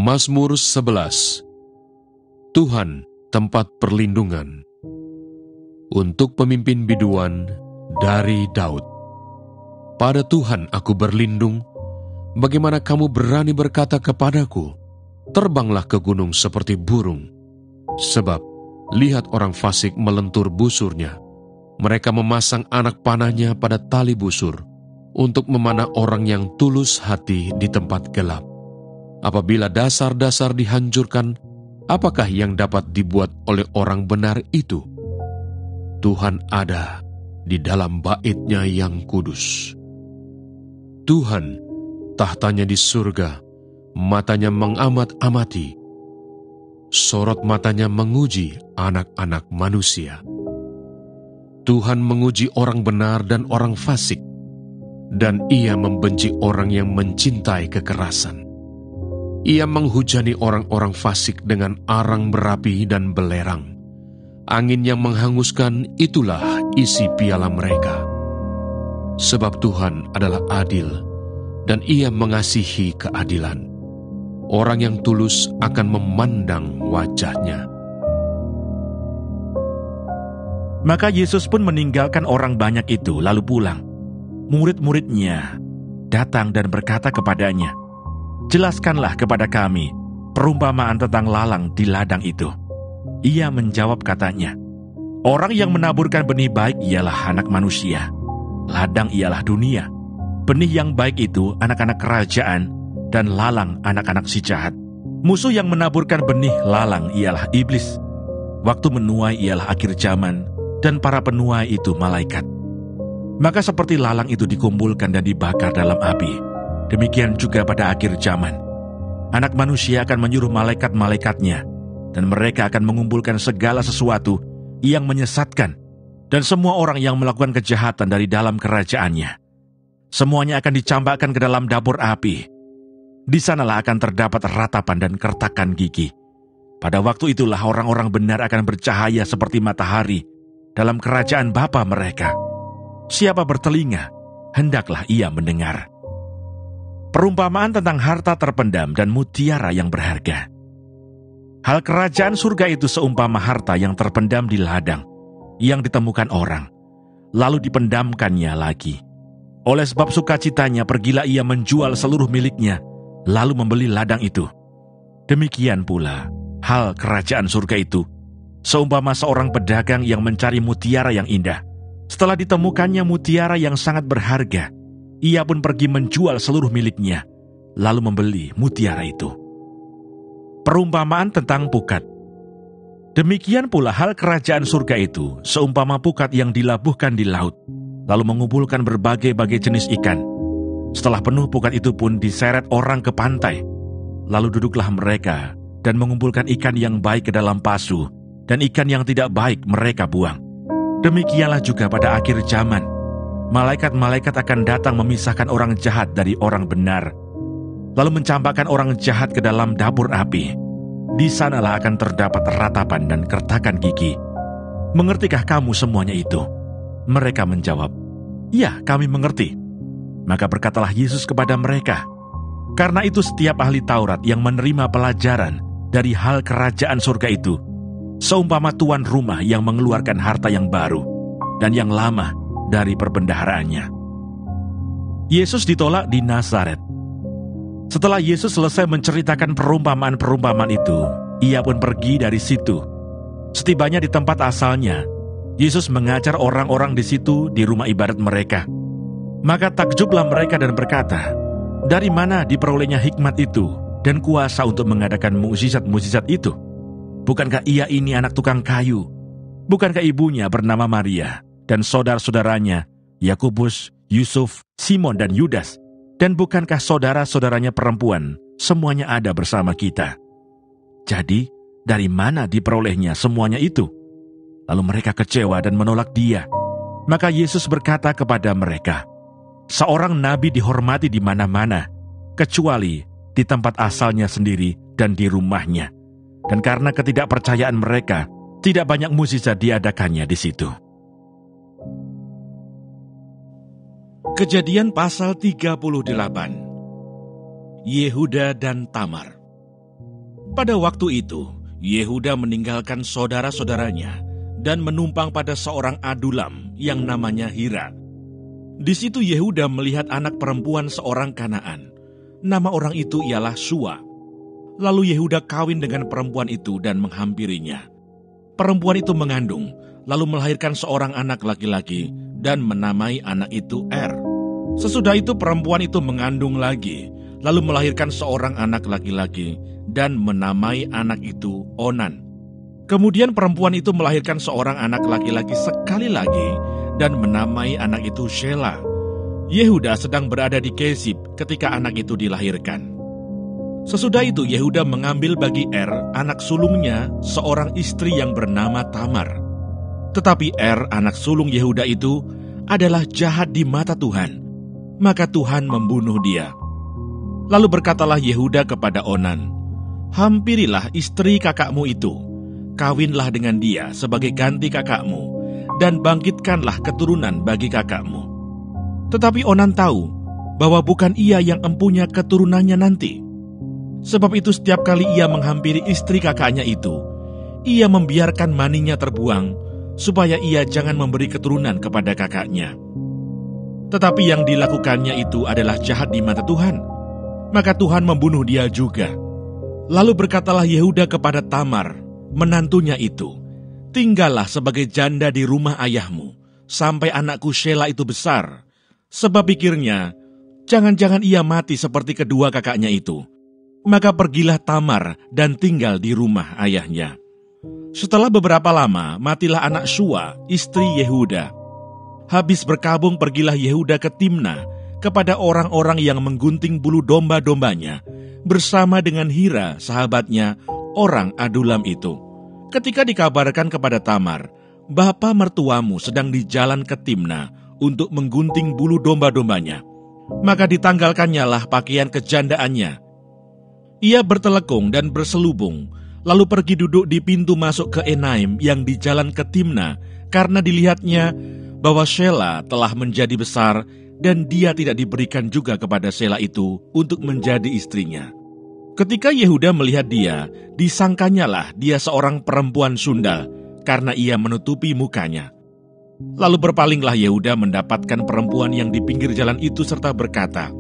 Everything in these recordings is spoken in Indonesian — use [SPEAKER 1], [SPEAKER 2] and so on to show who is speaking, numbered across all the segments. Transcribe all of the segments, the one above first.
[SPEAKER 1] Mazmur 11. Tuhan, tempat perlindungan. Untuk pemimpin biduan dari Daud. Pada Tuhan aku berlindung. Bagaimana kamu berani berkata kepadaku, terbanglah ke gunung seperti burung. Sebab, lihat orang fasik melentur busurnya. Mereka memasang anak panahnya pada tali busur, untuk memanah orang yang tulus hati di tempat gelap. Apabila dasar-dasar dihancurkan, apakah yang dapat dibuat oleh orang benar itu? Tuhan ada di dalam bait-Nya yang kudus. Tuhan, tahtanya di surga, matanya mengamat-amati. Sorot matanya menguji anak-anak manusia. Tuhan menguji orang benar dan orang fasik, dan Ia membenci orang yang mencintai kekerasan. Ia menghujani orang-orang fasik dengan arang berapi dan belerang. Angin yang menghanguskan, itulah isi piala mereka. Sebab Tuhan adalah adil, dan Ia mengasihi keadilan. Orang yang tulus akan memandang wajah-Nya.
[SPEAKER 2] Maka Yesus pun meninggalkan orang banyak itu lalu pulang. Murid-murid-Nya datang dan berkata kepadanya, "Jelaskanlah kepada kami perumpamaan tentang lalang di ladang itu." Ia menjawab katanya, "Orang yang menaburkan benih baik ialah anak manusia. Ladang ialah dunia. Benih yang baik itu anak-anak kerajaan, dan lalang anak-anak si jahat. Musuh yang menaburkan benih lalang ialah iblis. Waktu menuai ialah akhir zaman, dan para penuai itu malaikat. Maka seperti lalang itu dikumpulkan dan dibakar dalam api, demikian juga pada akhir zaman. Anak manusia akan menyuruh malaikat-malaikatnya, dan mereka akan mengumpulkan segala sesuatu yang menyesatkan, dan semua orang yang melakukan kejahatan dari dalam kerajaannya. Semuanya akan dicampakkan ke dalam dapur api. Di sanalah akan terdapat ratapan dan kertakan gigi. Pada waktu itulah orang-orang benar akan bercahaya seperti matahari dalam kerajaan Bapa mereka. Siapa bertelinga, hendaklah ia mendengar." Perumpamaan tentang harta terpendam dan mutiara yang berharga. Hal kerajaan surga itu seumpama harta yang terpendam di ladang, yang ditemukan orang, lalu dipendamkannya lagi. Oleh sebab sukacitanya pergilah ia menjual seluruh miliknya, lalu membeli ladang itu. Demikian pula hal kerajaan surga itu, seumpama seorang pedagang yang mencari mutiara yang indah. Setelah ditemukannya mutiara yang sangat berharga, ia pun pergi menjual seluruh miliknya, lalu membeli mutiara itu. Perumpamaan tentang pukat. Demikian pula hal kerajaan surga itu, seumpama pukat yang dilabuhkan di laut, lalu mengumpulkan berbagai-bagai jenis ikan. Setelah penuh pukat itu pun diseret orang ke pantai, lalu duduklah mereka dan mengumpulkan ikan yang baik ke dalam pasu, dan ikan yang tidak baik mereka buang. Demikianlah juga pada akhir zaman. Malaikat-malaikat akan datang memisahkan orang jahat dari orang benar, lalu mencampakkan orang jahat ke dalam dapur api. Di sanalah akan terdapat ratapan dan kertakan gigi. "Mengertikah kamu semuanya itu?" Mereka menjawab, "Ya, kami mengerti." Maka berkatalah Yesus kepada mereka, "Karena itu setiap ahli Taurat yang menerima pelajaran dari hal kerajaan surga itu, seumpama tuan rumah yang mengeluarkan harta yang baru dan yang lama dari perbendaharaannya." Yesus ditolak di Nazaret. Setelah Yesus selesai menceritakan perumpamaan-perumpamaan itu, ia pun pergi dari situ. Setibanya di tempat asalnya, Yesus mengajar orang-orang di situ di rumah ibadat mereka. Maka takjublah mereka dan berkata, "Dari mana diperolehnya hikmat itu dan kuasa untuk mengadakan mukjizat-mukjizat itu? Bukankah ia ini anak tukang kayu? Bukankah ibunya bernama Maria dan saudara-saudaranya Yakobus, Yusuf, Simon dan Yudas? Dan bukankah saudara-saudaranya perempuan semuanya ada bersama kita? Jadi, dari mana diperolehnya semuanya itu?" Lalu mereka kecewa dan menolak Dia. Maka Yesus berkata kepada mereka, "Seorang nabi dihormati di mana-mana, kecuali di tempat asalnya sendiri dan di rumahnya. Dan karena ketidakpercayaan mereka, tidak banyak mukjizat diadakannya di situ." Kejadian pasal 38. Yehuda dan Tamar. Pada waktu itu, Yehuda meninggalkan saudara-saudaranya dan menumpang pada seorang adulam yang namanya Hira. Di situ Yehuda melihat anak perempuan seorang Kanaan. Nama orang itu ialah Shua. Lalu Yehuda kawin dengan perempuan itu dan menghampirinya. Perempuan itu mengandung, lalu melahirkan seorang anak laki-laki dan menamai anak itu Er. Sesudah itu perempuan itu mengandung lagi, lalu melahirkan seorang anak laki-laki dan menamai anak itu Onan. Kemudian perempuan itu melahirkan seorang anak laki-laki sekali lagi dan menamai anak itu Shela. Yehuda sedang berada di Kesib ketika anak itu dilahirkan. Sesudah itu Yehuda mengambil bagi Er, anak sulungnya, seorang istri yang bernama Tamar. Tetapi Er, anak sulung Yehuda itu, adalah jahat di mata Tuhan. Maka Tuhan membunuh dia. Lalu berkatalah Yehuda kepada Onan, "Hampirilah istri kakakmu itu, kawinlah dengan dia sebagai ganti kakakmu, dan bangkitkanlah keturunan bagi kakakmu." Tetapi Onan tahu bahwa bukan ia yang empunya keturunannya nanti. Sebab itu setiap kali ia menghampiri istri kakaknya itu, ia membiarkan maninya terbuang, supaya ia jangan memberi keturunan kepada kakaknya. Tetapi yang dilakukannya itu adalah jahat di mata Tuhan, maka Tuhan membunuh dia juga. Lalu berkatalah Yehuda kepada Tamar, menantunya itu, "Tinggallah sebagai janda di rumah ayahmu, sampai anakku Shela itu besar." Sebab pikirnya, jangan-jangan ia mati seperti kedua kakaknya itu. Maka pergilah Tamar dan tinggal di rumah ayahnya. Setelah beberapa lama, matilah anak Shua, istri Yehuda. Habis berkabung pergilah Yehuda ke Timna, kepada orang-orang yang menggunting bulu domba-dombanya, bersama dengan Hira, sahabatnya, orang Adulam itu. Ketika dikabarkan kepada Tamar, "Bapa mertuamu sedang di jalan ke Timna untuk menggunting bulu domba-dombanya," maka ditanggalkannya lah pakaian kejandaannya. Ia bertelekung dan berselubung, lalu pergi duduk di pintu masuk ke Enaim yang di jalan ke Timna, karena dilihatnya bahwa Shela telah menjadi besar dan dia tidak diberikan juga kepada Shela itu untuk menjadi istrinya. Ketika Yehuda melihat dia, disangkanyalah dia seorang perempuan sundal, karena ia menutupi mukanya. Lalu berpalinglah Yehuda mendapatkan perempuan yang di pinggir jalan itu serta berkata,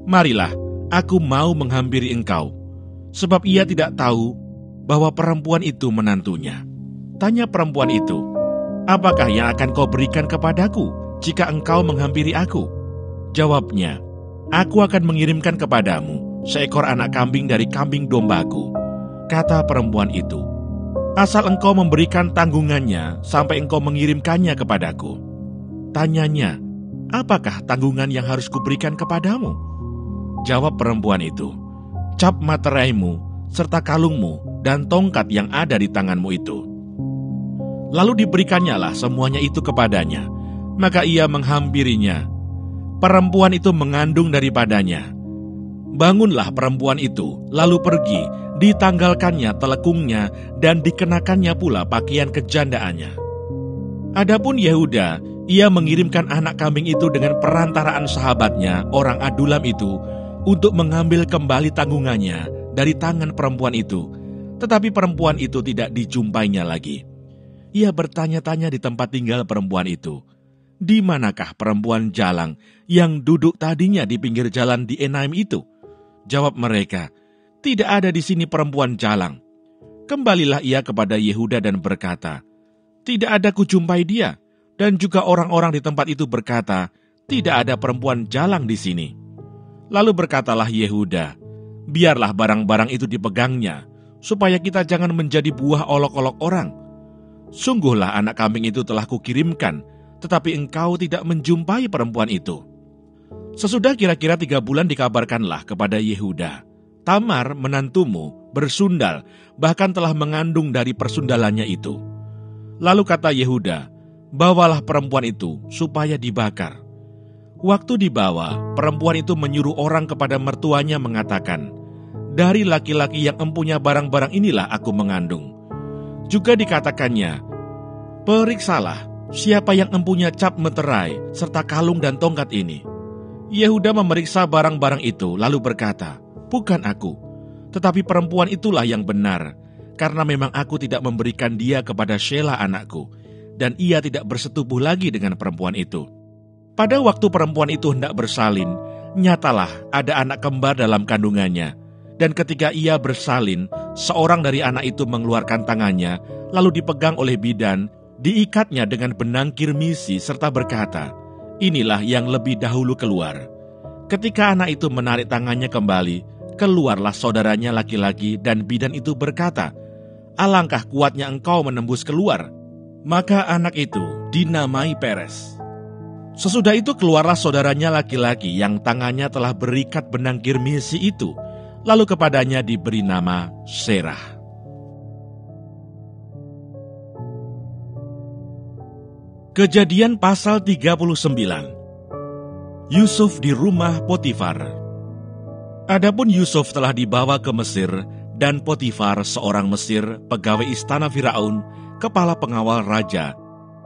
[SPEAKER 2] "Marilah, aku mau menghampiri engkau." Sebab ia tidak tahu bahwa perempuan itu menantunya. Tanya perempuan itu, "Apakah yang akan kau berikan kepadaku jika engkau menghampiri aku?" Jawabnya, "Aku akan mengirimkan kepadamu seekor anak kambing dari kambing dombaku." Kata perempuan itu, "Asal engkau memberikan tanggungannya sampai engkau mengirimkannya kepadaku." Tanyanya, "Apakah tanggungan yang harus kuberikan kepadamu?" Jawab perempuan itu, "Cap materaimu, serta kalungmu, dan tongkat yang ada di tanganmu itu." Lalu diberikannya semuanya itu kepadanya, maka ia menghampirinya. Perempuan itu mengandung daripadanya. Bangunlah perempuan itu, lalu pergi, ditanggalkannya telekungnya, dan dikenakannya pula pakaian kejandaannya. Adapun Yehuda, ia mengirimkan anak kambing itu dengan perantaraan sahabatnya, orang Adulam itu, untuk mengambil kembali tanggungannya dari tangan perempuan itu. Tetapi perempuan itu tidak dijumpainya lagi. Ia bertanya-tanya di tempat tinggal perempuan itu, "Di manakah perempuan jalang yang duduk tadinya di pinggir jalan di Enaim itu?" Jawab mereka, "Tidak ada di sini perempuan jalang." Kembalilah ia kepada Yehuda dan berkata, "Tidak ada kujumpai dia." Dan juga orang-orang di tempat itu berkata, "Tidak ada perempuan jalang di sini." Lalu berkatalah Yehuda, "Biarlah barang-barang itu dipegangnya, supaya kita jangan menjadi buah olok-olok orang. Sungguhlah anak kambing itu telah kukirimkan, tetapi engkau tidak menjumpai perempuan itu." Sesudah kira-kira 3 bulan dikabarkanlah kepada Yehuda, "Tamar menantumu bersundal, bahkan telah mengandung dari persundalannya itu." Lalu kata Yehuda, "Bawalah perempuan itu supaya dibakar." Waktu dibawa, perempuan itu menyuruh orang kepada mertuanya mengatakan, "Dari laki-laki yang empunya barang-barang inilah aku mengandung." Juga dikatakannya, "Periksalah siapa yang empunya cap meterai serta kalung dan tongkat ini." Yehuda memeriksa barang-barang itu lalu berkata, "Bukan aku." Tetapi perempuan itulah yang benar, karena memang aku tidak memberikan dia kepada Shelah anakku, dan ia tidak bersetubuh lagi dengan perempuan itu. Pada waktu perempuan itu hendak bersalin, nyatalah ada anak kembar dalam kandungannya. Dan ketika ia bersalin, seorang dari anak itu mengeluarkan tangannya, lalu dipegang oleh bidan, diikatnya dengan benang kirmisi serta berkata, "Inilah yang lebih dahulu keluar." Ketika anak itu menarik tangannya kembali, keluarlah saudaranya laki-laki dan bidan itu berkata, "Alangkah kuatnya engkau menembus keluar." Maka anak itu dinamai Peres. Sesudah itu keluarlah saudaranya laki-laki yang tangannya telah berikat benang kirmisi itu, lalu kepadanya diberi nama Serah. Kejadian pasal 39. Yusuf di rumah Potifar. Adapun Yusuf telah dibawa ke Mesir, dan Potifar seorang Mesir, pegawai istana Firaun, kepala pengawal raja,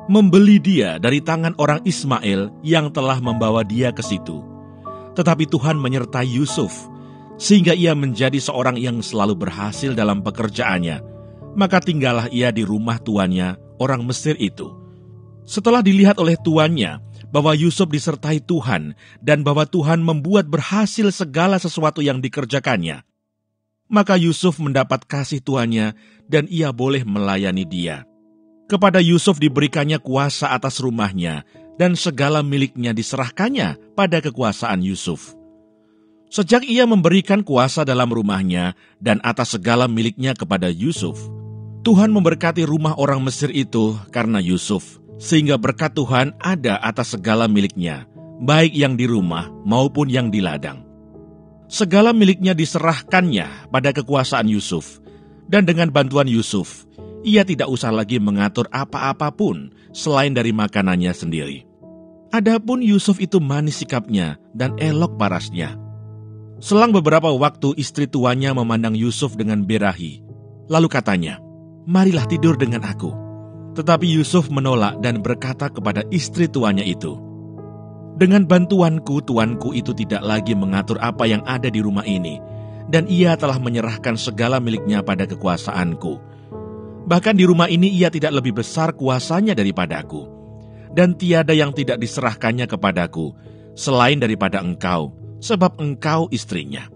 [SPEAKER 2] membeli dia dari tangan orang Ismail yang telah membawa dia ke situ. Tetapi Tuhan menyertai Yusuf, sehingga ia menjadi seorang yang selalu berhasil dalam pekerjaannya. Maka tinggallah ia di rumah tuannya, orang Mesir itu. Setelah dilihat oleh tuannya bahwa Yusuf disertai Tuhan dan bahwa Tuhan membuat berhasil segala sesuatu yang dikerjakannya, maka Yusuf mendapat kasih tuannya dan ia boleh melayani dia. Kepada Yusuf diberikannya kuasa atas rumahnya dan segala miliknya diserahkannya pada kekuasaan Yusuf. Sejak ia memberikan kuasa dalam rumahnya dan atas segala miliknya kepada Yusuf, Tuhan memberkati rumah orang Mesir itu karena Yusuf, sehingga berkat Tuhan ada atas segala miliknya, baik yang di rumah maupun yang di ladang. Segala miliknya diserahkannya pada kekuasaan Yusuf, dan dengan bantuan Yusuf, ia tidak usah lagi mengatur apa-apapun selain dari makanannya sendiri. Adapun Yusuf itu manis sikapnya dan elok parasnya. Selang beberapa waktu istri tuannya memandang Yusuf dengan birahi. Lalu katanya, "Marilah tidur dengan aku." Tetapi Yusuf menolak dan berkata kepada istri tuannya itu, "Dengan bantuanku, tuanku itu tidak lagi mengatur apa yang ada di rumah ini, dan ia telah menyerahkan segala miliknya pada kekuasaanku. Bahkan di rumah ini ia tidak lebih besar kuasanya daripadaku, dan tiada yang tidak diserahkannya kepadaku, selain daripada engkau, sebab engkau istrinya.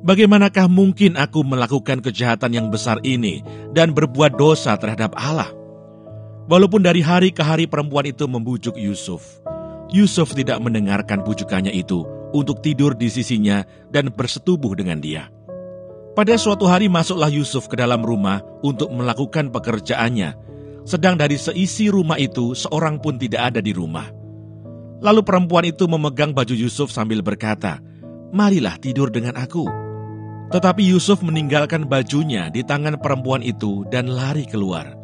[SPEAKER 2] Bagaimanakah mungkin aku melakukan kejahatan yang besar ini dan berbuat dosa terhadap Allah?" Walaupun dari hari ke hari perempuan itu membujuk Yusuf, Yusuf tidak mendengarkan bujukannya itu untuk tidur di sisinya dan bersetubuh dengan dia. Pada suatu hari masuklah Yusuf ke dalam rumah untuk melakukan pekerjaannya, sedang dari seisi rumah itu seorang pun tidak ada di rumah. Lalu perempuan itu memegang baju Yusuf sambil berkata, "Marilah tidur dengan aku." Tetapi Yusuf meninggalkan bajunya di tangan perempuan itu dan lari keluar.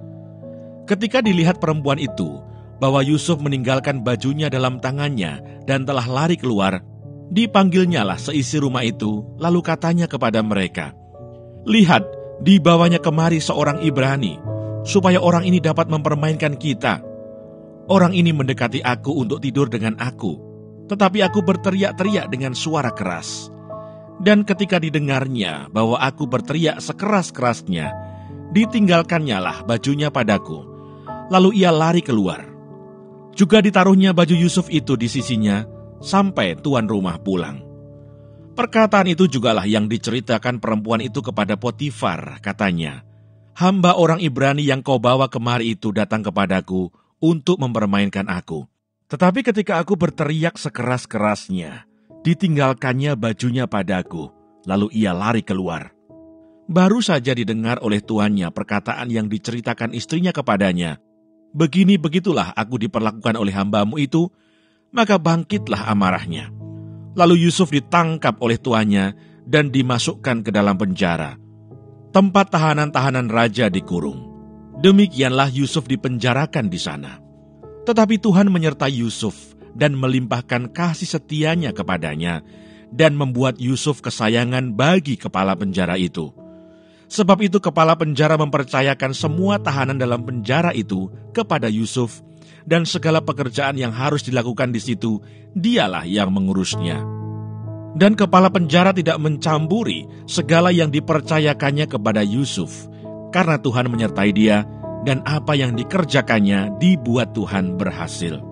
[SPEAKER 2] Ketika dilihat perempuan itu bahwa Yusuf meninggalkan bajunya dalam tangannya dan telah lari keluar, dipanggilnyalah seisi rumah itu, lalu katanya kepada mereka, "Lihat, dibawanya kemari seorang Ibrani, supaya orang ini dapat mempermainkan kita. Orang ini mendekati aku untuk tidur dengan aku, tetapi aku berteriak-teriak dengan suara keras. Dan ketika didengarnya bahwa aku berteriak sekeras-kerasnya, ditinggalkannyalah bajunya padaku. Lalu ia lari keluar. Juga ditaruhnya baju Yusuf itu di sisinya sampai tuan rumah pulang." Perkataan itu jugalah yang diceritakan perempuan itu kepada Potifar, katanya, "Hamba orang Ibrani yang kau bawa kemari itu datang kepadaku untuk mempermainkan aku. Tetapi ketika aku berteriak sekeras-kerasnya, ditinggalkannya bajunya padaku, lalu ia lari keluar." Baru saja didengar oleh tuannya perkataan yang diceritakan istrinya kepadanya, "Begini-begitulah aku diperlakukan oleh hambamu itu," maka bangkitlah amarahnya. Lalu Yusuf ditangkap oleh tuannya dan dimasukkan ke dalam penjara, tempat tahanan-tahanan raja dikurung. Demikianlah Yusuf dipenjarakan di sana. Tetapi Tuhan menyertai Yusuf dan melimpahkan kasih setianya kepadanya dan membuat Yusuf kesayangan bagi kepala penjara itu. Sebab itu kepala penjara mempercayakan semua tahanan dalam penjara itu kepada Yusuf, dan segala pekerjaan yang harus dilakukan di situ, dialah yang mengurusnya. Dan kepala penjara tidak mencampuri segala yang dipercayakannya kepada Yusuf, karena Tuhan menyertai dia, dan apa yang dikerjakannya dibuat Tuhan berhasil.